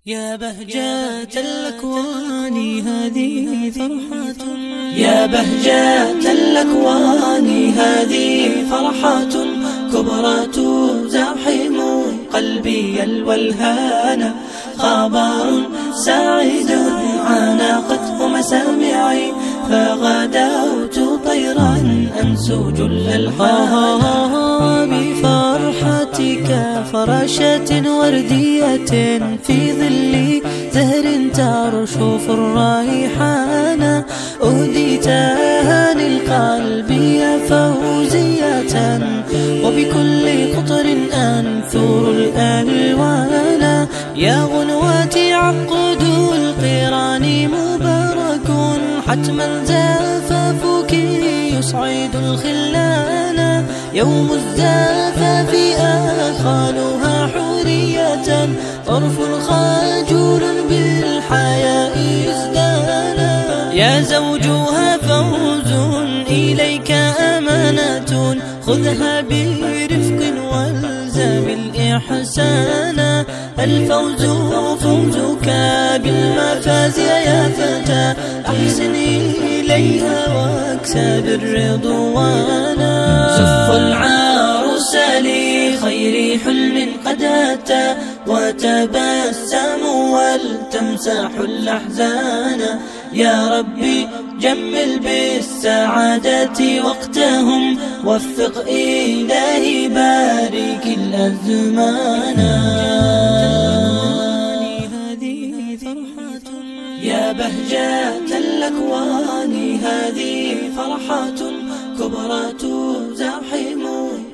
يا بهجة الأكوان هذه فرحة، يا بهجة الأكوان هذه فرحة كبرى تزاحم قلبي الولهان، خبر سعيد عانقته مسامعي، فغدوت طيرا أنسو جل الألحان. بفرحتك فراشة وردية في ظل زهر ترشف الريحان، أهديتها للقلب يا فوزية، وبكل قطر أنثر الألوان. يا غنواتي عقد القران مبارك، حتما زفافك يسعد الخلان. يوم الزفاف آخالها حورية، طرف خجول بالحياء ازدانا. يا زوجها فوز إليك أمانة، خذها برفق والزم الإحسان. الفوز فوزك بالمفاز يا فتى، أحسن إليها واكسب الرضوان. زف العروس لخير حلم قد أتى، وتبسم ولتمسح الأحزان. يا ربي جمل بالسعادة وقتهم، وفق إلهي بارك الأزمان. يا بهجة الأكوان هذه فرحة كبرى تزاحم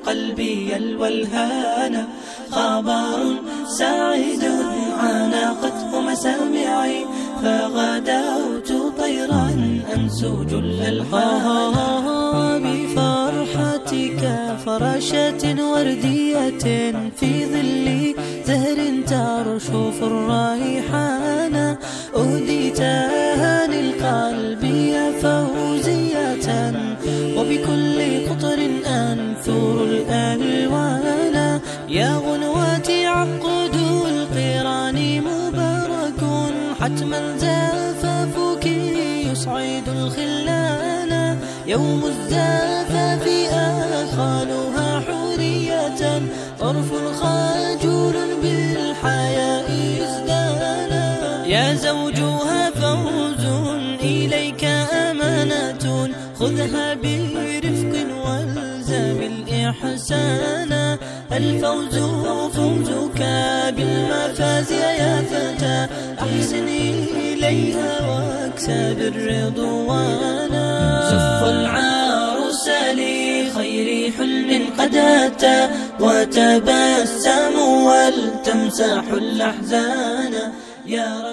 قلبي الولهان، خبر سعيد عانقته مسامعي، فغدوت طيرا أنسو جل الألحان. بفرحتك فراشة وردية في ظل زهر ترشف الريحان، أهديتها للقلب يا فوزية، وبكل قطر أنثر الألوان. يا غنواتي عقد القران مبارك، حتما زفافك يسعد الخلان. يوم الزفاف آخالها حورية، طرف خجول بالحياء ازدانا. يا زوجها فوز إليك أمانة، خذها برفق والزم الإحسان. الفوز فوزك بالمفاز يا فتى، أحسن إليها واكسب الرضوان. زف العروس لخير حلم قد أتى، وتبسم ولتمسح الأحزان. يا رب